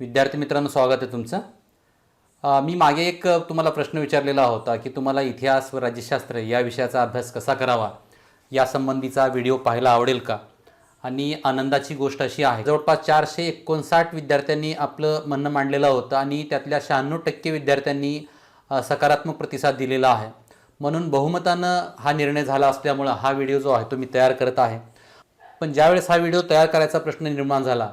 विद्यार्थी मित्रांनो, स्वागत आहे तुमचं. मी मागे एक तुम्हाला प्रश्न विचारलेला होता की तुम्हाला इतिहास व राज्यशास्त्र या विषयाचा अभ्यास कसा करावा यासंबंधीचा व्हिडिओ पाहायला आवडेल का. आणि आनंदाची गोष्ट अशी आहे, जवळपास 459 विद्यार्थ्यांनी आपलं म्हणणं मांडलेलं होतं आणि त्यातल्या 96% विद्यार्थ्यांनी सकारात्मक प्रतिसाद दिलेला आहे. म्हणून बहुमतानं हा निर्णय झाला असल्यामुळं हा व्हिडिओ जो आहे तो मी तयार करत आहे. पण ज्यावेळेस हा व्हिडिओ तयार करायचा प्रश्न निर्माण झाला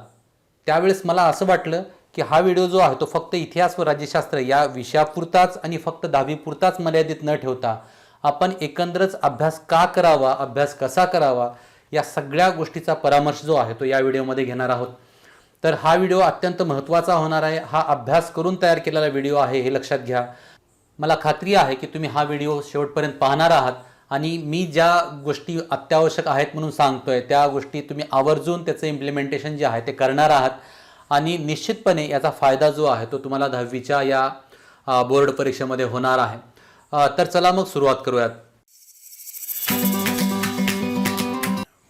त्यावेळेस मला असं वाटलं की हा व्हिडिओ जो आहे तो फक्त इतिहास व राज्यशास्त्र या विषयापुरताच आणि फक्त 10वी पुरताच मर्यादित न ठेवता आपण एकंदरच अभ्यास का करावा, अभ्यास कसा करावा या सगळ्या गोष्टीचा परामर्श जो आहे तो या व्हिडिओमध्ये घेणार आहोत. तर हा व्हिडिओ अत्यंत महत्त्वाचा होणार आहे. हा अभ्यास करून तयार केलेला व्हिडिओ आहे हे लक्षात घ्या. मला खात्री आहे की तुम्ही हा व्हिडिओ शेवटपर्यंत पाहणार आहात आणि मी ज्या गोष्टी अत्यावश्यक आहेत म्हणून सांगतोय त्या गोष्टी तुम्ही आवर्जून त्याचं इम्प्लिमेंटेशन जे आहे ते करणार आहात आणि निश्चितपणे याचा फायदा जो आहे तो तुम्हाला 10वीच्या या बोर्ड परीक्षेमध्ये होणार आहे. तर चला मग सुरुवात करूयात.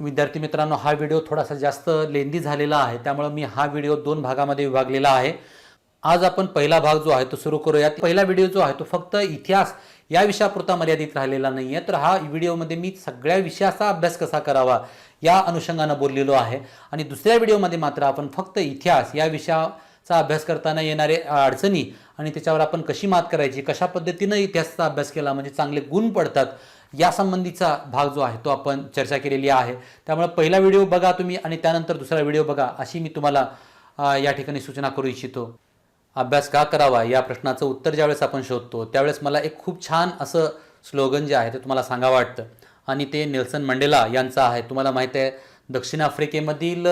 विद्यार्थी मित्रांनो, हा व्हिडिओ थोडासा जास्त लेंदी झालेला आहे त्यामुळे मी हा व्हिडिओ 2 भागामध्ये विभागलेला आहे. आज आपण पहिला भाग जो आहे तो सुरू करूयात. पहिला व्हिडिओ जो आहे तो फक्त इतिहास या विषयापुरता मर्यादित राहिलेला नाही आहे, तर हा व्हिडिओमध्ये मी सगळ्या विषयाचा अभ्यास कसा करावा या अनुषंगाने बोललेलो आहे. आणि दुसऱ्या व्हिडिओमध्ये मात्र आपण फक्त इतिहास या विषयाचा अभ्यास करताना येणारे अडचणी आणि त्याच्यावर आपण कशी मात करायची, कशा पद्धतीनं इतिहासाचा अभ्यास केला म्हणजे चांगले गुण पडतात यासंबंधीचा भाग जो आहे तो आपण चर्चा केलेली आहे. त्यामुळे पहिला व्हिडिओ बघा तुम्ही आणि त्यानंतर दुसरा व्हिडिओ बघा अशी मी तुम्हाला या ठिकाणी सूचना करू इच्छितो. अभ्यास का करावा या प्रश्नाचं उत्तर ज्यावेळेस आपण शोधतो त्यावेळेस मला एक खूप छान असं स्लोगन जे आहे ते तुम्हाला सांगावं वाटतं आणि ते नेल्सन मंडेला यांचं आहे. तुम्हाला माहीत आहे, दक्षिण आफ्रिकेमधील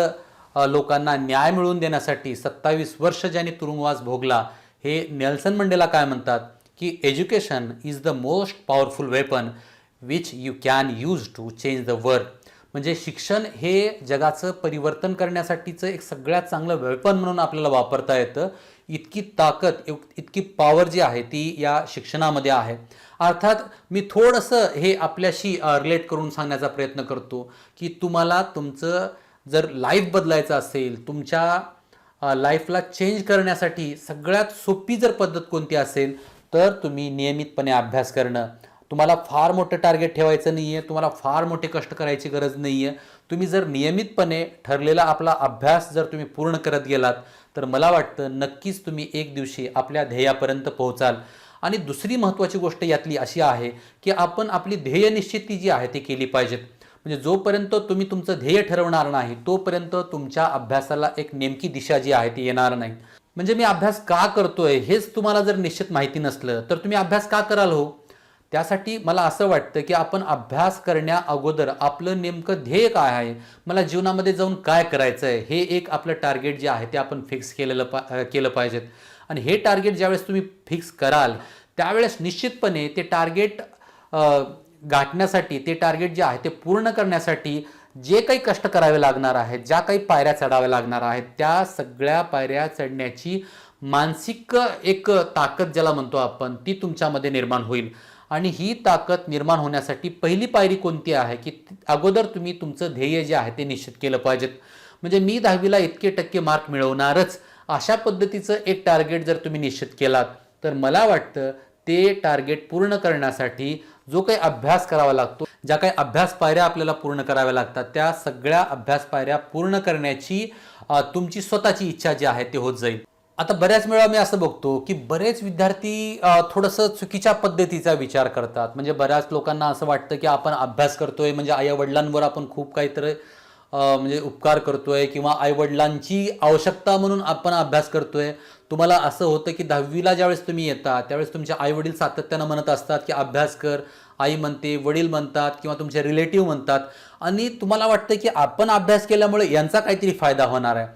लोकांना न्याय मिळवून देण्यासाठी 27 वर्ष ज्यांनी तुरुंगवास भोगला, हे नेल्सन मंडेला काय म्हणतात की education is the most powerful weapon which you can use to change the world. म्हणजे शिक्षण हे जगाचं परिवर्तन करण्यासाठीचं एक सगळ्यात चांगलं वेपन म्हणून आपल्याला वापरता येतं. इतकी ताकद, इतकी पॉवर जी आहे ती या शिक्षणामध्ये आहे. अर्थात मी थोडंसं हे आपल्याशी रिलेट करून सांगण्याचा प्रयत्न करतो की तुम्हाला तुमचं जर लाईफ बदलायचं असेल, तुमच्या लाईफला चेंज करण्यासाठी सगळ्यात सोपी जर पद्धत कोणती असेल तर तुम्ही नियमितपणे अभ्यास करणं. तुम्हाला फार मोठं टार्गेट ठेवायचं नाही आहे, तुम्हाला फार मोठे कष्ट करायची गरज नाही आहे. तुम्ही जर नियमितपणे ठरलेला आपला अभ्यास जर तुम्ही पूर्ण करत गेलात तर मला वाटतं नक्कीच तुम्ही एक दिवशी आपल्या ध्येयापर्यंत पोहोचाल. आणि दुसरी महत्त्वाची गोष्ट यातली अशी आहे की आपण आपली ध्येय निश्चिती जी आहे ती केली पाहिजेत. म्हणजे जोपर्यंत तुम्ही तुमचं ध्येय ठरवणार नाही तोपर्यंत तुमच्या अभ्यासाला एक नेमकी दिशा जी आहे ती येणार नाही. म्हणजे मी अभ्यास का करतोय हेच तुम्हाला जर निश्चित माहिती नसलं तर तुम्ही अभ्यास का कराल हो. त्यासाठी मला असं वाटतं की आपण अभ्यास करण्या अगोदर आपलं नेमकं ध्येय काय आहे, मला जीवनामध्ये जाऊन काय करायचं आहे, हे एक आपलं टार्गेट जे आहे ते आपण फिक्स केलं पाहिजेत. आणि हे टार्गेट ज्यावेळेस तुम्ही फिक्स कराल त्यावेळेस निश्चितपणे ते टार्गेट गाठण्यासाठी, ते टार्गेट जे आहे ते पूर्ण करण्यासाठी जे काही कष्ट करावे लागणार आहेत, ज्या काही पायऱ्या चढाव्या लागणार आहेत, त्या सगळ्या पायऱ्या चढण्याची मानसिक एक ताकद ज्याला म्हणतो आपण ती तुमच्यामध्ये निर्माण होईल. आणि ही ताकद निर्माण होण्यासाठी पहिली पायरी कोणती आहे की अगोदर तुम्ही तुमचं ध्येय जे आहे ते निश्चित केलं पाहिजेत. म्हणजे मी 10वीला इतके टक्के मार्क मिळवणारच अशा पद्धतीचं एक टार्गेट जर तुम्ही निश्चित केलात तर मला वाटतं ते टार्गेट पूर्ण करण्यासाठी जो काही अभ्यास करावा लागतो, ज्या काही अभ्यास पायऱ्या आपल्याला पूर्ण कराव्या लागतात, त्या सगळ्या अभ्यास पायऱ्या पूर्ण करण्याची तुमची स्वतःची इच्छा जी आहे ती होत जाईल. आता बऱ्याच वेळा मी असं बघतो की बरेच विद्यार्थी थोडंसं चुकीच्या पद्धतीचा विचार करतात. म्हणजे बऱ्याच लोकांना असं वाटतं की आपण अभ्यास करतोय म्हणजे आईवडिलांवर आपण खूप काहीतरी म्हणजे उपकार करतोय किंवा आईवडिलांची आवश्यकता म्हणून आपण अभ्यास करतोय. तुम्हाला असं होतं की 10वीला ज्यावेळेस तुम्ही येता त्यावेळेस तुमचे आईवडील सातत्यानं म्हणत असतात की अभ्यास कर, आई म्हणते, वडील म्हणतात किंवा तुमचे रिलेटिव्ह म्हणतात आणि तुम्हाला वाटतं की आपण अभ्यास केल्यामुळे यांचा काहीतरी फायदा होणार आहे.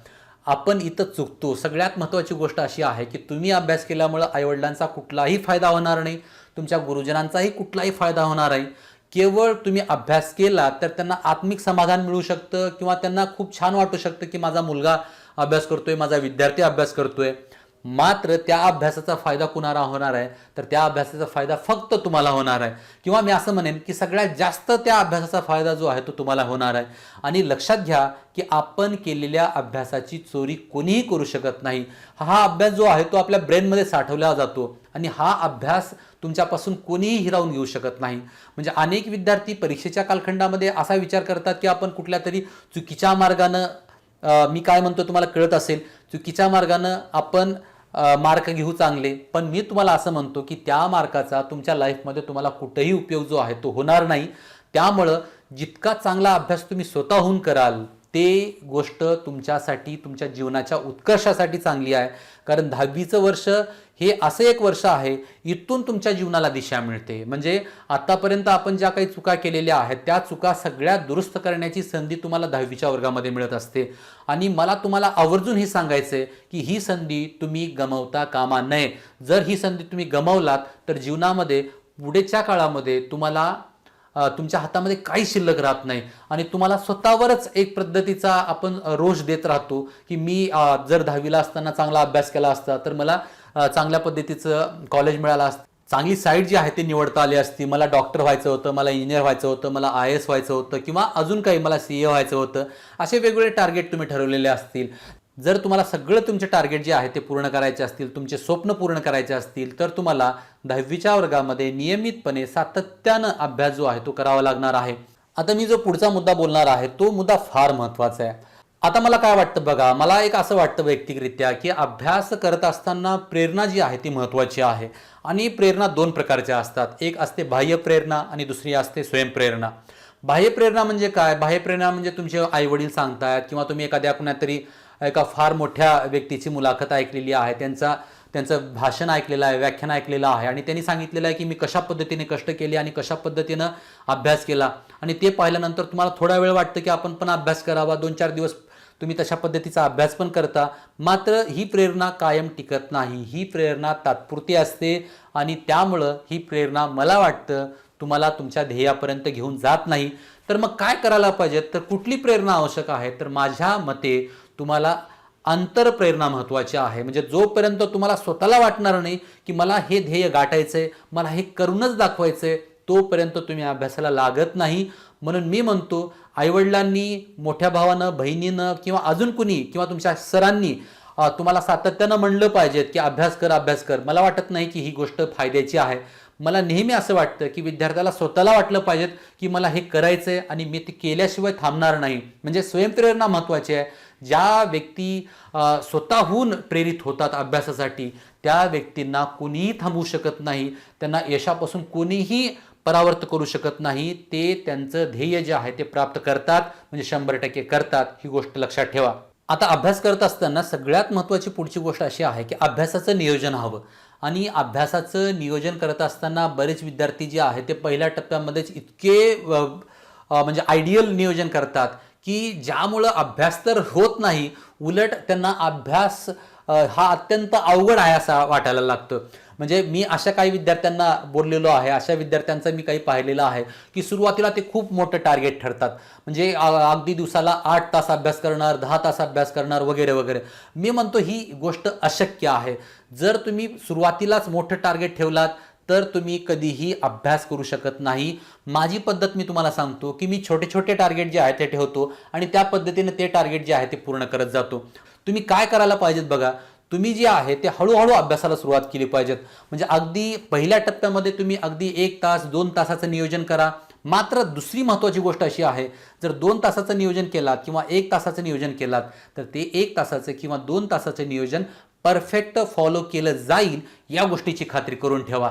आपण इथं चुकतो. सगळ्यात महत्त्वाची गोष्ट अशी आहे की तुम्ही अभ्यास केल्यामुळे आईवडिलांचा कुठलाही फायदा होणार नाही, तुमच्या गुरुजनांचाही कुठलाही फायदा होणार नाही. केवळ तुम्ही अभ्यास केला तर त्यांना आत्मिक समाधान मिळू शकतं किंवा त्यांना खूप छान वाटू शकतं की माझा मुलगा अभ्यास करतोय, माझा विद्यार्थी अभ्यास करतोय. मात्र त्या अभ्यासाचा फायदा कुणाला होणार आहे, तर त्या अभ्यासाचा फायदा फक्त तुम्हाला होणार आहे, किंवा मी असं म्हणेन की सगळ्यात जास्त त्या अभ्यासाचा फायदा जो आहे तो तुम्हाला होणार आहे. आणि लक्षात घ्या की आपण केलेल्या अभ्यासाची चोरी कोणीही करू शकत नाही. हा अभ्यास जो आहे तो आपल्या ब्रेनमध्ये साठवला जातो आणि हा अभ्यास तुमच्यापासून कोणीही हिरावून घेऊ शकत नाही. म्हणजे अनेक विद्यार्थी परीक्षेच्या कालखंडामध्ये असा विचार करतात की आपण कुठल्या तरी चुकीच्या मार्गानं, मी काय म्हणतो तुम्हाला कळत असेल, चुकीच्या मार्गानं आपण मार्क घेऊ चांगले, पण मी तुम्हाला असं म्हणतो की त्या मार्काचा तुमच्या लाईफमध्ये तुम्हाला कुठेही उपयोग जो आहे तो होणार नाही. त्यामुळं जितका चांगला अभ्यास तुम्ही स्वतःहून कराल ते गोष्ट तुमच्यासाठी, तुमच्या जीवनाच्या उत्कर्षासाठी चांगली आहे. कारण 10वीचं वर्ष हे असं एक वर्ष आहे, इथून तुमच्या जीवनाला दिशा मिळते. म्हणजे आतापर्यंत आपण ज्या काही चुका केलेल्या आहेत त्या चुका सगळ्या दुरुस्त करण्याची संधी तुम्हाला 10वीच्या वर्गामध्ये मिळत असते. आणि मला तुम्हाला आवर्जून हे सांगायचं की ही संधी तुम्ही गमावता कामा नये. जर ही संधी तुम्ही गमावलात तर जीवनामध्ये पुढेच्या काळामध्ये तुम्हाला तुमच्या हातामध्ये काही शिल्लक राहत नाही आणि तुम्हाला स्वतःवरच एक पद्धतीचा आपण रोष देत राहतो की मी जर 10वीला असताना चांगला अभ्यास केला असता तर मला चांगल्या पद्धतीचं कॉलेज मिळालं असतं, चांगली साईट जी आहे ती निवडता आली असती, मला डॉक्टर व्हायचं होतं, मला इंजिनियर व्हायचं होतं, मला IAS व्हायचं होतं, किंवा अजून काही मला CA व्हायचं होतं. असे वेगवेगळे टार्गेट तुम्ही ठरवलेले असतील. जर तुम्हाला सगळं तुमचे टार्गेट जे आहे ते पूर्ण करायचे असतील, तुमचे स्वप्न पूर्ण करायचे असतील, तर तुम्हाला 10वीच्या वर्गामध्ये नियमितपणे सातत्यानं अभ्यास जो आहे तो करावा लागणार आहे. आता मी जो पुढचा मुद्दा बोलणार आहे तो मुद्दा फार महत्त्वाचा आहे. आता मला काय वाटतं बघा, मला एक असं वाटतं वैयक्तिकरित्या की अभ्यास करत असताना प्रेरणा जी आहे ती महत्त्वाची आहे. आणि प्रेरणा दोन प्रकारच्या असतात. एक असते बाह्य प्रेरणा आणि दुसरी असते स्वयंप्रेरणा. बाह्य प्रेरणा म्हणजे काय? बाह्य प्रेरणा म्हणजे तुमचे आईवडील सांगतायत किंवा तुम्ही एखाद्या कुणातरी एका फार मोठ्या व्यक्तीची मुलाखत ऐकलेली आहे, त्यांचं भाषण ऐकलेलं आहे, व्याख्यान ऐकलेलं आहे आणि त्यांनी सांगितलेलं आहे की मी कशा पद्धतीने कष्ट केले आणि कशा पद्धतीनं अभ्यास केला, आणि ते पाहिल्यानंतर तुम्हाला थोडा वेळ वाटतं की आपण पण अभ्यास करावा. 2-4 दिवस तुम्ही तशा पद्धतीचा अभ्यास पण करता. मात्र ही प्रेरणा कायम टिकत नाही. ही प्रेरणा तात्पुरती असते आणि त्यामुळं ही प्रेरणा मला वाटतं तुम्हाला तुमच्या ध्येयापर्यंत घेऊन जात नाही. तर मग काय करायला पाहिजे? तर कुठली प्रेरणा आवश्यक आहे? तर माझ्या मते तुम्हाला अंतरप्रेरणा महत्त्वाची आहे. म्हणजे जोपर्यंत तुम्हाला स्वतःला वाटणार नाही की मला हे ध्येय गाठायचंय, मला हे करूनच दाखवायचंय, तोपर्यंत तुम्ही अभ्यासाला लागत नाही. म्हणून मी म्हणतो आईवडिलांनी, मोठ्या भावानं, बहिणीनं किंवा अजून कुणी किंवा तुमच्या सरांनी तुम्हाला सातत्यानं म्हणलं पाहिजे की अभ्यास कर, अभ्यास कर. मला वाटत नाही की ही गोष्ट फायद्याची आहे. मला नेहमी असं वाटतं की विद्यार्थ्याला स्वतःला वाटलं पाहिजे की मला हे करायचंय आणि मी ते केल्याशिवाय थांबणार नाही. म्हणजे स्वयंप्रेरणा महत्त्वाची आहे. ज्या व्यक्ती स्वतःहून प्रेरित होतात अभ्यासासाठी त्या व्यक्तींना कोणीही थांबवू शकत नाही, त्यांना यशापासून कोणीही परावर्त करू शकत नाही. ते त्यांचं ध्येय जे आहे ते प्राप्त करतात, म्हणजे 100% करतात. ही गोष्ट लक्षात ठेवा. आता अभ्यास करत असताना सगळ्यात महत्त्वाची पुढची गोष्ट अशी आहे की अभ्यासाचं नियोजन हवं. आणि अभ्यासाचं नियोजन करत असताना बरेच विद्यार्थी जे आहे ते पहिल्या टप्प्यामध्येच इतके म्हणजे आयडियल नियोजन करतात की ज्यामुळं अभ्यास तर होत नाही, उलट त्यांना अभ्यास हा अत्यंत अवघड आहे असं वाटायला लागतं. म्हणजे मी अशा काही विद्यार्थ्यांना बोललेलो आहे, अशा विद्यार्थ्यांचं मी काही पाहिलेलं आहे की सुरुवातीला ते खूप मोठं टार्गेट ठरतात. म्हणजे अगदी दिवसाला 8 तास अभ्यास करणार, 10 तास अभ्यास करणार वगैरे वगैरे. मी म्हणतो ही गोष्ट अशक्य आहे. जर तुम्ही सुरुवातीलाच मोठं टार्गेट ठेवलात तर तुम्ही कधीही अभ्यास करू शकत नाही. माझी पद्धत मी तुम्हाला सांगतो की मी छोटे छोटे टार्गेट जे आहे ते ठेवतो आणि त्या पद्धतीने ते टार्गेट जे आहे ते पूर्ण करत जातो. तुम्ही काय करायला पाहिजेत बघा, तुम्ही जे आहे ते हळूहळू अभ्यासाला सुरुवात केली पाहिजेत. म्हणजे अगदी पहिल्या टप्प्यामध्ये तुम्ही अगदी 1 तास 2 तासाचं नियोजन करा. मात्र दुसरी महत्त्वाची गोष्ट अशी आहे, जर 2 तासाचं नियोजन केलात किंवा 1 तासाचं नियोजन केलात तर ते 1 तासाचं किंवा 2 तासाचं नियोजन परफेक्ट फॉलो केलं जाईल या गोष्टीची खात्री करून ठेवा.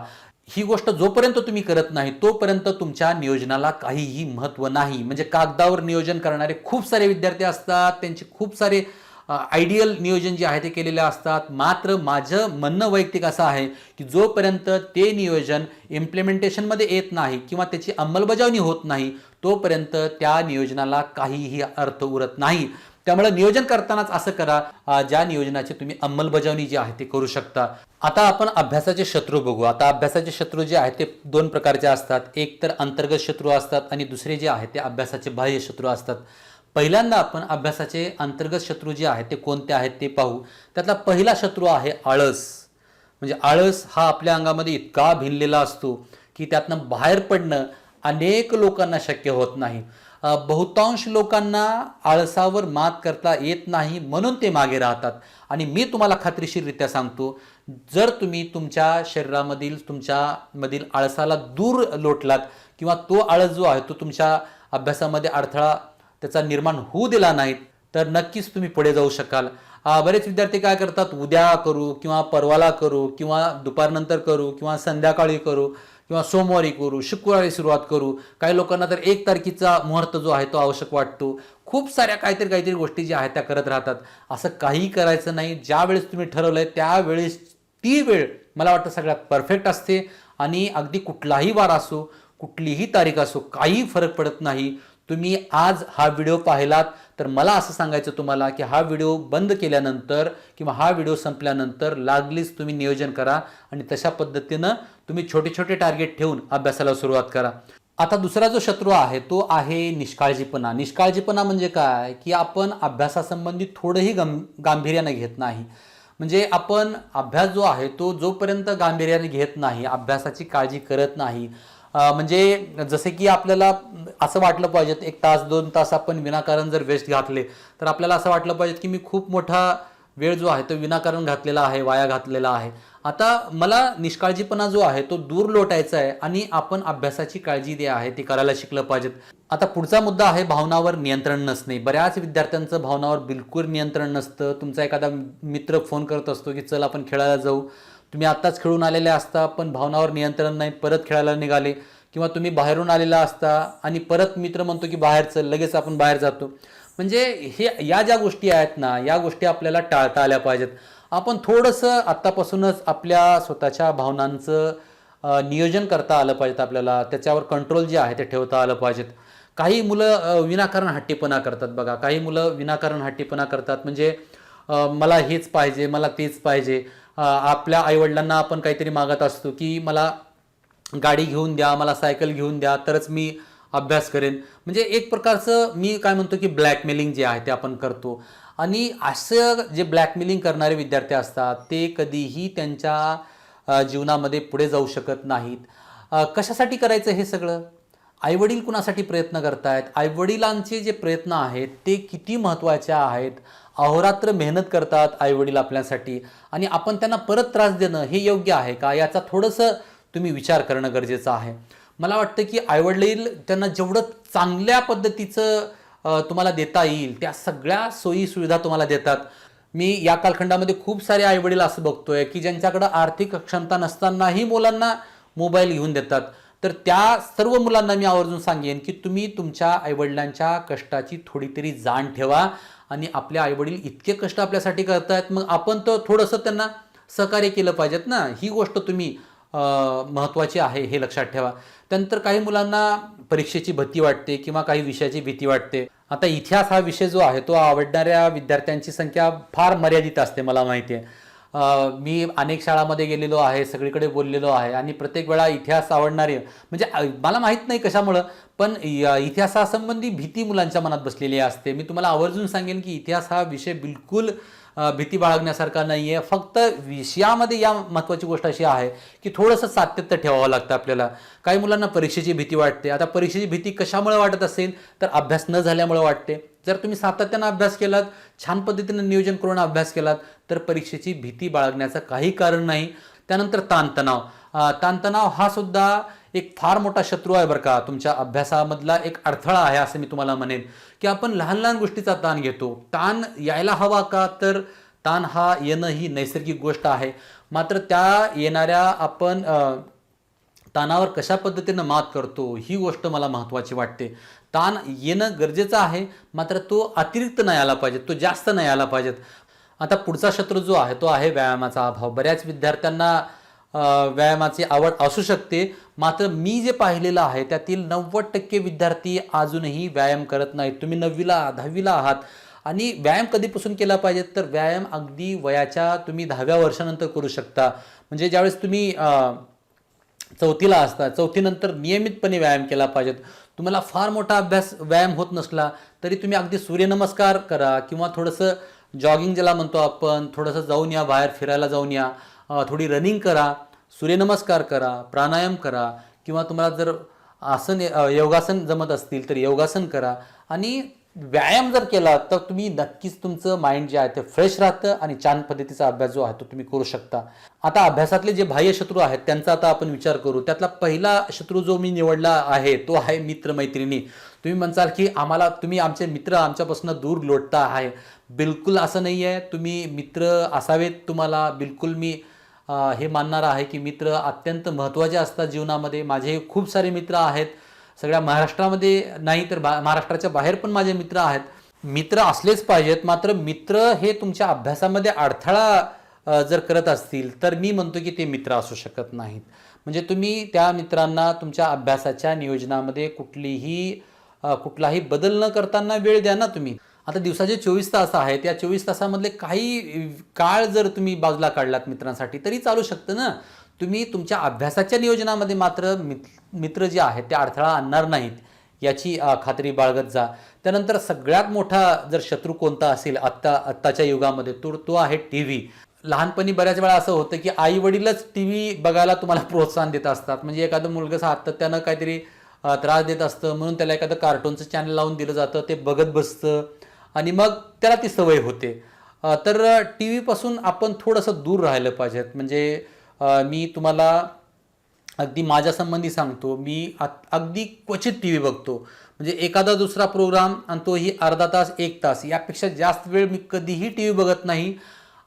ही गोष्ट जोपर्यंत तुम्ही करत नाही तोपर्यंत तुमच्या नियोजनाला काहीही महत्त्व नाही. म्हणजे कागदावर नियोजन करणारे खूप सारे विद्यार्थी असतात, त्यांचे खूप सारे आयडियल नियोजन जे आहे ते केलेले असतात. मात्र माझं म्हणणं वैयक्तिक असं आहे की जोपर्यंत ते नियोजन इम्प्लिमेंटेशनमध्ये येत नाही किंवा त्याची अंमलबजावणी होत नाही तोपर्यंत त्या नियोजनाला काहीही अर्थ उरत नाही. त्यामुळे नियोजन करतानाच असं करा ज्या नियोजनाची तुम्ही अंमलबजावणी जी आहे ते करू शकता. आता आपण अभ्यासाचे शत्रू बघू. आता अभ्यासाचे शत्रू जे आहेत ते 2 प्रकारचे असतात. एक तर अंतर्गत शत्रू असतात आणि दुसरे जे आहेत ते अभ्यासाचे बाह्य शत्रू असतात. पहिल्यांदा आपण अभ्यासाचे अंतर्गत शत्रू जे आहेत ते कोणते आहेत ते पाहू. त्यातला पहिला शत्रू आहे आळस. म्हणजे आळस हा आपल्या अंगामध्ये इतका भिनलेला असतो की त्यातनं बाहेर पडणं अनेक लोकांना शक्य होत नाही. बहुतांश लोकांना आळसावर मात करता येत नाही म्हणून ते मागे राहतात. आणि मी तुम्हाला खात्रीशीररित्या सांगतो, जर तुम्ही तुमच्या शरीरामधील तुमच्यामधील आळसाला दूर लोटलात किंवा तो आळस जो आहे तो तुमच्या अभ्यासामध्ये अडथळा त्याचा निर्माण होऊ दिला नाहीत तर नक्कीच तुम्ही पुढे जाऊ शकाल. बरेच विद्यार्थी काय करतात, उद्या करू किंवा परवाला करू किंवा दुपारनंतर करू किंवा संध्याकाळी करू किंवा सोमवारी करू, शुक्रवारी सुरुवात करू. काही लोकांना तर 1 तारखेचा मुहूर्त जो आहे तो आवश्यक वाटतो. खूप साऱ्या काहीतरी गोष्टी ज्या आहेत त्या करत राहतात. असं काही करायचं नाही. ज्या वेळेस तुम्ही ठरवलंय त्यावेळेस ती वेळ मला वाटतं सगळ्यात परफेक्ट असते. आणि अगदी कुठलाही वार असो, कुठलीही तारीख असो, काही फरक पडत नाही. तुम्ही आज हा व्हिडिओ पाहिलात तर मला असं सांगायचं तुम्हाला की हा व्हिडिओ बंद केल्यानंतर किंवा हा व्हिडिओ संपल्यानंतर लागलीच तुम्ही नियोजन करा आणि तशा पद्धतीनं तुम्ही छोटे छोटे टार्गेट ठेवून अभ्यासाला सुरुवात करा. आता दुसरा जो शत्रू आहे तो आहे निष्काळजीपणा. निष्काळजीपणा म्हणजे काय की आपण अभ्यासासंबंधी थोडंही गांभीर्याने घेत नाही. म्हणजे आपण अभ्यास जो आहे तो जोपर्यंत गांभीर्याने घेत नाही, अभ्यासाची काळजी करत नाही, म्हणजे जसे की आपल्याला असं वाटलं पाहिजे 1 तास 2 तास आपण विनाकारण जर वेस्ट घातले तर आपल्याला असं वाटलं पाहिजे की मी खूप मोठा वेळ जो आहे तो विनाकारण घातलेला आहे, वाया घातलेला आहे. आता मला निष्काळजीपणा जो आहे तो दूर लोटायचा आहे आणि आपण अभ्यासाची काळजी जी आहे ती करायला शिकलं पाहिजेत. आता पुढचा मुद्दा आहे भावनावर नियंत्रण नसणे. बऱ्याच विद्यार्थ्यांचं भावनावर बिलकुल नियंत्रण नसतं. तुमचा एखादा मित्र फोन करत असतो की चल आपण खेळायला जाऊ, तुम्ही आत्ताच खेळून आलेले असता पण भावनावर नियंत्रण नाही, परत खेळायला निघाले. किंवा तुम्ही बाहेरून आलेला असता आणि परत मित्र म्हणतो की बाहेर चल, लगेच आपण बाहेर जातो. म्हणजे या ज्या गोष्टी आहेत ना, या गोष्टी आपल्याला टाळता आल्या पाहिजेत. आपण थोडंसं आत्तापासूनच आपल्या स्वतःच्या भावनांचं नियोजन करता आलं पाहिजेत. आपल्याला त्याच्यावर कंट्रोल जे आहे ते ठेवता आलं पाहिजेत. काही मुलं विनाकारण हट्टीपणा करतात बघा. काही मुलं विनाकारण हट्टीपणा करतात. म्हणजे मला हेच पाहिजे, मला तेच पाहिजे. आपल्या आईवडिलांना आपण काहीतरी मागत असतो की मला गाडी घेऊन द्या, मला सायकल घेऊन द्या, तरच मी अभ्यास करेन. म्हणजे एक प्रकारचं मी काय म्हणतो की ब्लॅकमेलिंग जे आहे ते आपण करतो. आणि असं जे ब्लॅकमेलिंग करणारे विद्यार्थी असतात ते कधीही त्यांच्या जीवनामध्ये पुढे जाऊ शकत नाहीत. कशासाठी करायचं हे सगळं? आईवडील कुणासाठी प्रयत्न करतायत? आईवडिलांचे जे प्रयत्न आहेत ते किती महत्त्वाचे आहेत. अहोरात्र मेहनत करतात आईवडील आपल्यासाठी आणि आपण त्यांना परत त्रास देणं हे योग्य आहे का, याचा थोडंसं तुम्ही विचार करणं गरजेचं आहे. मला वाटतं की आईवडील त्यांना जेवढं चांगल्या पद्धतीचं तुम्हाला देता येईल त्या सगळ्या सोयी सुविधा तुम्हाला देतात. मी या कालखंडामध्ये खूप सारे आईवडील असं बघतोय की ज्यांच्याकडे आर्थिक क्षमता नसतानाही मुलांना मोबाईल घेऊन देतात. तर त्या सर्व मुलांना मी आवर्जून सांगेन की तुम्ही तुमच्या आईवडिलांच्या कष्टाची थोडी तरी जाण ठेवा. आणि आपले आईवडील इतके कष्ट आपल्यासाठी करतायत, मग आपण तर थोडंसं त्यांना सहकार्य केलं पाहिजेत ना. ही गोष्ट तुम्ही महत्त्वाची आहे हे लक्षात ठेवा. त्यानंतर काही मुलांना परीक्षेची भीती वाटते किंवा काही विषयाची भीती वाटते. आता इतिहास हा विषय जो आहे तो आवडणाऱ्या विद्यार्थ्यांची संख्या फार मर्यादित असते, मला माहिती आहे. मी अनेक शाळांमध्ये गेलेलो आहे, सगळीकडे बोललेलो आहे आणि प्रत्येक वेळा इतिहास आवडणारे म्हणजे मला माहीत नाही कशामुळं पण इतिहासासंबंधी भीती मुलांच्या मनात बसलेली असते. मी तुम्हाला आवर्जून सांगेन की इतिहास हा विषय बिलकुल भीती बाळगण्यासारखा नाही आहे. फक्त विषयामध्ये या महत्त्वाची गोष्ट अशी आहे की थोडंसं सातत्य ठेवावं लागतं आपल्याला. काही मुलांना परीक्षेची भीती वाटते. आता परीक्षेची भीती कशामुळे वाटत असेल तर अभ्यास न झाल्यामुळे वाटते. जर तुम्ही सातत्यानं अभ्यास केलात, छान पद्धतीनं नियोजन करून अभ्यास केलात तर परीक्षेची भीती बाळगण्याचं काही कारण नाही. त्यानंतर ताणतणाव. ताणतणाव हा सुद्धा एक फार मोठा शत्रू आहे बरं का. तुमच्या अभ्यासामधला एक अडथळा आहे असं मी तुम्हाला म्हणेन की आपण लहान लहान गोष्टीचा ताण घेतो. ताण यायला हवा का, तर ताण हा येणं ही नैसर्गिक गोष्ट आहे. मात्र त्या येणाऱ्या आपण ताणावर कशा पद्धतीनं मात करतो ही गोष्ट मला महत्त्वाची वाटते. ताण येणं गरजेचं आहे, मात्र तो अतिरिक्त नाही आला पाहिजे, तो जास्त नाही आला पाहिजेत. आता पुढचा शत्रू जो आहे तो आहे व्यायामाचा अभाव. बऱ्याच विद्यार्थ्यांना व्यायामाची आवड असू शकते, मात्र मी जे पाहिलेलं आहे त्यातील 90% विद्यार्थी अजूनही व्यायाम करत नाहीत. तुम्ही 9वीला 10वीला आहात आणि व्यायाम कधीपासून केला पाहिजे, तर व्यायाम अगदी वयाच्या तुम्ही 10व्या वर्षानंतर करू शकता. म्हणजे ज्यावेळेस तुम्ही 4थीला असता, 4थीनंतर नियमितपणे व्यायाम केला पाहिजेत. तुम्हाला फार मोठा व्यायाम होत नसला तरी तुम्ही अगदी सूर्यनमस्कार करा किंवा थोडंसं जॉगिंग ज्याला म्हणतो आपण, थोडंसं जाऊन या, बाहेर फिरायला जाऊन या, थोडी रनिंग करा, सूर्यनमस्कार करा, प्राणायाम करा किंवा तुम्हाला जर योगासन जमत असतील तर योगासन करा. आणि व्यायाम जर केला तर तुम्ही नक्कीच तुमचं माइंड जे आहे ते फ्रेश राहतं आणि छान पद्धतीचा अभ्यास जो आहे तो तुम्ही करू शकता. आता अभ्यासातले जे बाह्य शत्रू आहेत त्यांचा आता आपण विचार करू. त्यातला पहिला शत्रू जो मी निवडला आहे तो आहे मित्रमैत्रिणी. तुम्ही म्हणसाल की तुम्ही आमचे मित्र आमच्यापासून दूर लोटता आहे. बिलकुल असं नाही आहे. तुम्ही मित्र असावेत. तुम्हाला बिलकुल मी हे मानणार आहे की मित्र अत्यंत महत्त्वाचे असतात जीवनामध्ये. माझे खूप सारे मित्र आहेत. सगळ्या महाराष्ट्रामध्ये नाही तर महाराष्ट्राच्या बाहेर पण माझे मित्र आहेत. मित्र असलेच पाहिजेत. मात्र मित्र हे तुमच्या अभ्यासामध्ये अडथळा जर करत असतील तर मी म्हणतो की ते मित्र असू शकत नाहीत. म्हणजे तुम्ही त्या मित्रांना तुमच्या अभ्यासाच्या नियोजनामध्ये कुठलाही बदल न करताना वेळ द्या ना तुम्ही. आता दिवसाचे 24 तास आहेत. या 24 तासामधले काही काळ जर तुम्ही बाजूला काढलात मित्रांसाठी तरी चालू शकतं ना. तुम्ही तुमच्या अभ्यासाच्या नियोजनामध्ये मात्र मित्र जे आहेत ते अडथळा आणणार नाहीत याची खात्री बाळगत जा. त्यानंतर सगळ्यात मोठा जर शत्रू कोणता असेल आत्ताच्या युगामध्ये तो आहे TV. लहानपणी बऱ्याच वेळा असं होतं की आई वडीलच TV बघायला तुम्हाला प्रोत्साहन देत असतात. म्हणजे एखादं मुलगा सातत्यानं काहीतरी त्रास देत असतं म्हणून त्याला एखादं कार्टूनचं चॅनल लावून दिलं जातं, ते बघत बसतं आणि मग त्याला ती सवय होते. तर TV पासून आपण थोडंसं दूर राहिलं पाहिजेत. म्हणजे मी तुम्हाला अगदी माझ्या संबंधी सांगतो. मी अगदी क्वचित TV बघतो. म्हणजे एखादा दुसरा प्रोग्राम आणि तोही अर्धा तास 1 तास यापेक्षा जास्त वेळ मी कधीही TV बघत नाही.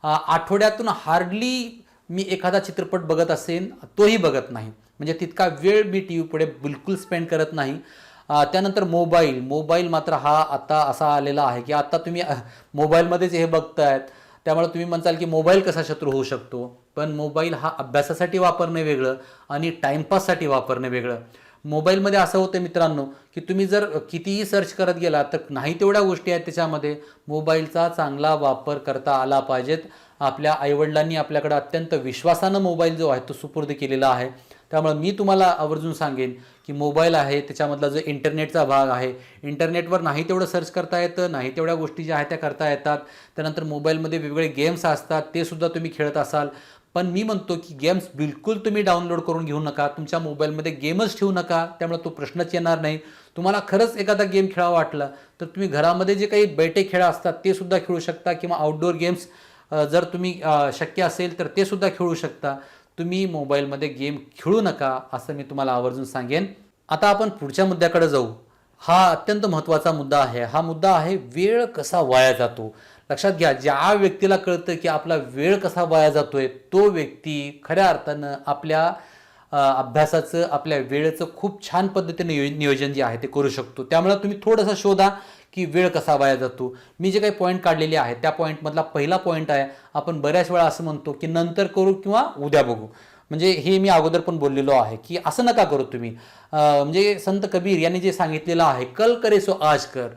आठवड्यातून हार्डली मी एखादा चित्रपट बघत असेन तोही बघत नाही. म्हणजे तितका वेळ मी TV पुढे बिलकुल स्पेंड करत नाही. त्यानंतर मोबाईल मात्र हा आता असा आलेला आहे की आता तुम्ही मोबाईलमध्येच हे बघतायत. त्यामुळे तुम्ही म्हणताल की मोबाईल कसा शत्रू होऊ शकतो. पण मोबाईल हा अभ्यासासाठी वापरणे वेगळं आणि टाईमपाससाठी वापरणे वेगळं. मोबाईलमध्ये असं होतं मित्रांनो की तुम्ही जर कितीही सर्च करत गेला तर नाही तेवढ्या गोष्टी आहेत त्याच्यामध्ये. मोबाईलचा चांगला वापर करता आला पाहिजेत. आपल्या आईवडिलांनी आपल्याकडे अत्यंत विश्वासानं मोबाईल जो आहे तो सुपूर्द केलेला आहे. त्यामुळे मी तुम्हाला आवर्जून सांगेन की मोबाईल आहे त्याच्यामधला जो इंटरनेटचा भाग आहे, इंटरनेटवर नाही तेवढं सर्च करता येतं, नाही तेवढ्या गोष्टी ज्या आहेत त्या करता येतात. त्यानंतर मोबाईलमध्ये वेगवेगळे गेम्स असतात, ते सुद्धा तुम्ही खेळत असाल. पण मी म्हणतो की गेम्स बिलकुल तुम्ही डाउनलोड करून घेऊ नका. तुमच्या मोबाईलमध्ये गेमच ठेवू नका. त्यामुळे तो प्रश्नच येणार नाही. तुम्हाला खरंच एखादा गेम खेळावा वाटला तर तुम्ही घरामध्ये जे काही बैठे खेळ असतात ते सुद्धा खेळू शकता किंवा आउटडोअर गेम्स जर तुम्ही शक्य असेल तर ते सुद्धा खेळू शकता. तुम्ही मोबाईलमध्ये गेम खेळू नका असं मी तुम्हाला आवर्जून सांगेन. आता आपण पुढच्या मुद्द्याकडे जाऊ. हा अत्यंत महत्त्वाचा मुद्दा आहे. हा मुद्दा आहे वेळ कसा वाया जातो. लक्षात घ्या, ज्या व्यक्तीला कळतं की आपला वेळ कसा वाया जातोय तो व्यक्ती खऱ्या अर्थानं आपल्या अभ्यासाचं, आपल्या वेळेचं खूप छान पद्धतीने नियोजन जे आहे ते करू शकतो. त्यामुळे तुम्ही थोडंसं शोधा की वेळ कसा वाया जातो. मी जे काही पॉईंट काढलेले आहेत त्या पॉईंटमधला पहिला पॉईंट आहे, आपण बऱ्याच वेळा असं म्हणतो की नंतर करू किंवा उद्या बघू. म्हणजे हे मी अगोदर पण बोललेलो आहे की असं नका करू तुम्ही. म्हणजे संत कबीर यांनी जे सांगितलेलं आहे, कल करे सो आज कर,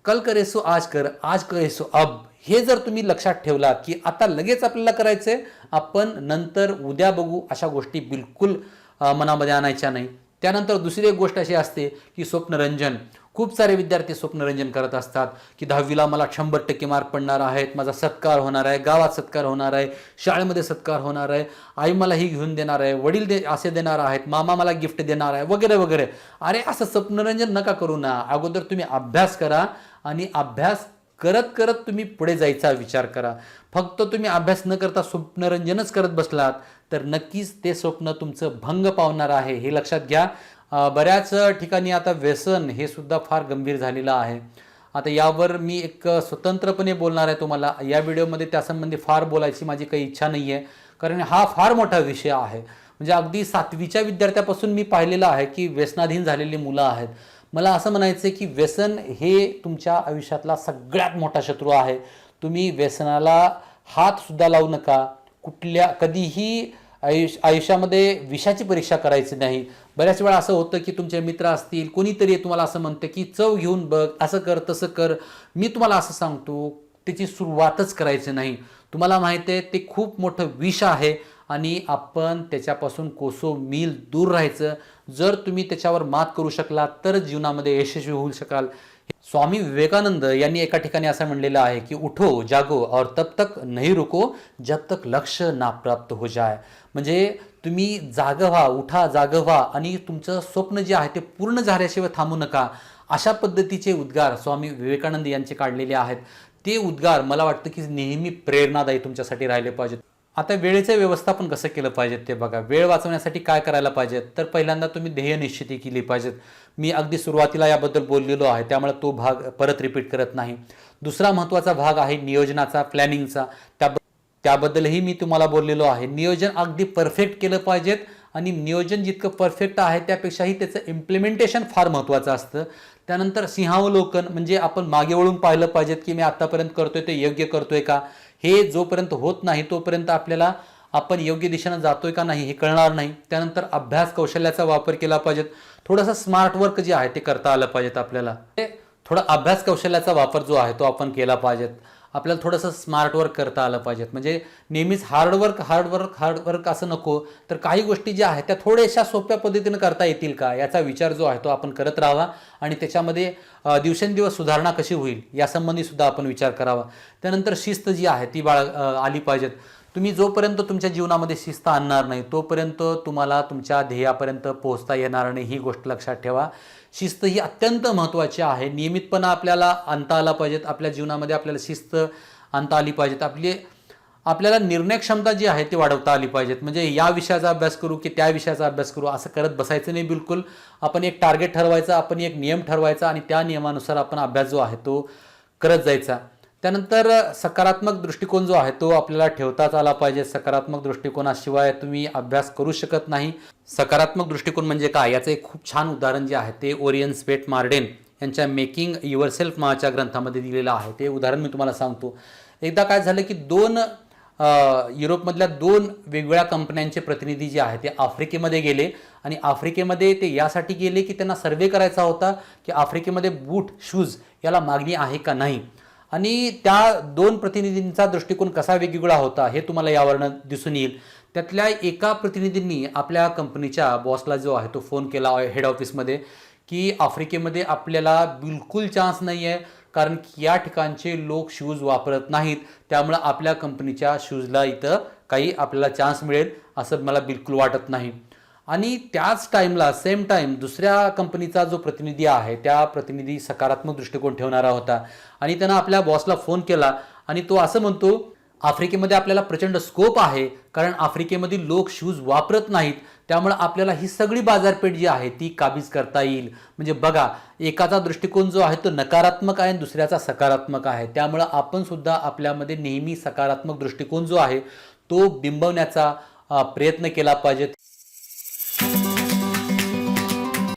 कल करे सो आज कर, आज करे सो अब. हे जर तुम्ही लक्षात ठेवलात की आता लगेच आपल्याला करायचंय, आपण नंतर उद्या बघू, अशा गोष्टी बिलकुल मनामध्ये आणायच्या नाही. त्यानंतर दुसरी एक गोष्ट अशी असते की स्वप्नरंजन. खूप सारे विद्यार्थी स्वप्नरंजन करत असतात की 10वीला मला 100% मार्क पडणार आहेत, माझा सत्कार होणार आहे, गावात सत्कार होणार आहे, शाळेमध्ये सत्कार होणार आहे, आई मला ही घेऊन देणार आहे, वडील असे देणार आहेत, मामा मला गिफ्ट देणार आहे, वगैरे वगैरे. अरे असं स्वप्नरंजन नका करू ना. अगोदर तुम्ही अभ्यास करा आणि अभ्यास करत करत तुम्ही पुढे जायचा विचार करा. फक्त तुम्ही अभ्यास न करता स्वप्नरंजनच करत बसलात तर नक्कीच ते स्वप्न तुमचं भंग पावणार आहे, हे लक्षात घ्या. बऱ्याच ठिकाणी आता व्यसन हे सुद्धा फार गंभीर झालेलं आहे. आता यावर मी एक स्वतंत्रपणे बोलणार आहे तुम्हाला. या व्हिडिओमध्ये त्यासंबंधी फार बोलायची माझी काही इच्छा नाही आहे, कारण हा फार मोठा विषय आहे. म्हणजे अगदी 7वीच्या विद्यार्थ्यापासून मी पाहिलेलं आहे की व्यसनाधीन झालेली मुलं आहेत. मला असं म्हणायचं आहे की व्यसन हे तुमच्या आयुष्यातला सगळ्यात मोठा शत्रू आहे. तुम्ही व्यसनाला हातसुद्धा लावू नका. कधीही आयुष्यामध्ये विषाची परीक्षा करायची नाही. बऱ्याच वेळा असं होतं की तुमचे मित्र असतील, कोणीतरी तुम्हाला असं म्हणतं की चव घेऊन बघ, असं कर तसं कर. मी तुम्हाला असं सांगतो, त्याची सुरुवातच करायची नाही. तुम्हाला माहिती आहे ते खूप मोठं विष आहे आणि आपण त्याच्यापासून कोसो मील दूर राहायचं. जर तुम्ही त्याच्यावर मात करू शकला तर जीवनामध्ये यशस्वी होऊ शकाल. स्वामी विवेकानंद यांनी एका ठिकाणी असं म्हणलेलं आहे की उठो जागो और तब तक नहीं रुको जब तक लक्ष्य ना प्राप्त हो जाए. म्हणजे तुम्ही जागं व्हा, उठा, जागं व्हा आणि तुमचं स्वप्न जे आहे ते पूर्ण झाल्याशिवाय थांबू नका. अशा पद्धतीचे उद्गार स्वामी विवेकानंद यांचे काढलेले आहेत. ते उद्गार मला वाटतं की नेहमी प्रेरणादायी तुमच्यासाठी राहिले पाहिजेत. आता वेळेचं व्यवस्थापन कसं केलं पाहिजे ते बघा. वेळ वाचवण्यासाठी काय करायला पाहिजे, तर पहिल्यांदा तुम्ही ध्येय निश्चिती केली पाहिजेत. मी अगदी सुरुवातीला याबद्दल बोललेलो आहे, त्यामुळे तो भाग परत रिपीट करत नाही. दुसरा महत्त्वाचा भाग आहे नियोजनाचा, प्लॅनिंगचा. त्याबद्दलही मी तुम्हाला बोललेलो आहे. नियोजन अगदी परफेक्ट केलं पाहिजेत आणि नियोजन जितकं परफेक्ट आहे त्यापेक्षाही त्याचं इम्प्लिमेंटेशन फार महत्त्वाचं असतं. त्यानंतर सिंहावलोकन, म्हणजे आपण मागे वळून पाहिलं पाहिजेत की मी आत्तापर्यंत करतोय ते योग्य करतोय का. हे जोपर्यंत होत नाही तोपर्यंत आपल्याला आपण योग्य दिशेनं जातोय का नाही हे कळणार नाही. त्यानंतर अभ्यास कौशल्याचा वापर केला पाहिजेत. थोडंसं स्मार्ट वर्क जे आहे ते करता आलं पाहिजेत आपल्याला. थोडा अभ्यास कौशल्याचा वापर जो आहे तो आपण केला पाहिजेत. आपल्याला थोडंसं स्मार्ट वर्क करता आलं पाहिजेत. म्हणजे नेहमीच हार्डवर्क असं नको, तर काही गोष्टी ज्या आहेत त्या थोड्याशा सोप्या पद्धतीनं करता येतील का याचा विचार जो आहे तो आपण करत राहावा आणि त्याच्यामध्ये दिवसेंदिवस सुधारणा कशी होईल यासंबंधी सुद्धा आपण विचार करावा. त्यानंतर शिस्त जी आहे ती आली पाहिजेत. तुम्ही जोपर्यंत तुमच्या जीवनामध्ये शिस्त आणणार नाही तोपर्यंत तुम्हाला तुमच्या ध्येयापर्यंत पोहोचता येणार नाही. ही गोष्ट लक्षात ठेवा. शिस्त ही अत्यंत महत्त्वाची आहे. नियमितपणा आपल्याला आणता आला पाहिजेत. आपल्या जीवनामध्ये आपल्याला शिस्त आणता आली पाहिजेत. आपल्याला निर्णय क्षमता जी आहे ती वाढवता आली पाहिजेत. म्हणजे या विषयाचा अभ्यास करू की त्या विषयाचा अभ्यास करू असं करत बसायचं नाही बिलकुल. आपण एक टार्गेट ठरवायचा, आपण एक नियम ठरवायचा आणि त्या नियमानुसार आपण अभ्यास जो आहे तो करत जायचा. त्यानंतर सकारात्मक दृष्टिकोन जो आहे तो आपल्याला ठेवताच आला पाहिजे. सकारात्मक दृष्टिकोनाशिवाय तुम्ही अभ्यास करू शकत नाही. सकारात्मक दृष्टिकोन म्हणजे काय याचं एक खूप छान उदाहरण जे आहे ते ओरियन स्पेट मार्डेन यांच्या मेकिंग युअरसेल्फ नावाच्या ग्रंथामध्ये दिलेलं आहे. ते उदाहरण मी तुम्हाला सांगतो. एकदा काय झालं की युरोपमधल्या दोन वेगवेगळ्या कंपन्यांचे प्रतिनिधी जे आहेत ते आफ्रिकेमध्ये गेले आणि आफ्रिकेमध्ये ते यासाठी गेले की त्यांना सर्वे करायचा होता की आफ्रिकेमध्ये बूट, शूज याला मागणी आहे का नाही. आणि त्या दोन प्रतिनिधींचा दृष्टिकोन कसा वेगवेगळा होता हे तुम्हाला यावरनं दिसून येईल. त्यातल्या एका प्रतिनिधींनी आपल्या कंपनीच्या बॉसला जो आहे तो फोन केला हेड ऑफिसमध्ये की आफ्रिकेमध्ये आपल्याला बिलकुल चान्स नाही आहे, कारण की या ठिकाणचे लोक शूज वापरत नाहीत, त्यामुळं आपल्या कंपनीच्या शूजला इथं काही आपल्याला चान्स मिळेल असं मला बिलकुल वाटत नाही. आणि त्याच टाईमला सेम टाईम दुसऱ्या कंपनीचा जो प्रतिनिधी आहे त्या प्रतिनिधी सकारात्मक दृष्टिकोन ठेवणारा होता आणि त्यानं आपल्या बॉसला फोन केला आणि तो असं म्हणतो आफ्रिकेमध्ये आपल्याला प्रचंड स्कोप आहे, कारण आफ्रिकेमधील लोक शूज वापरत नाहीत, त्यामुळे आपल्याला ही सगळी बाजारपेठ जी आहे ती काबीज करता येईल. म्हणजे बघा, एकाचा दृष्टिकोन जो आहे तो नकारात्मक आहे आणि दुसऱ्याचा सकारात्मक आहे. त्यामुळे आपण सुद्धा आपल्यामध्ये नेहमी सकारात्मक दृष्टिकोन जो आहे तो बिंबवण्याचा प्रयत्न केला पाहिजे.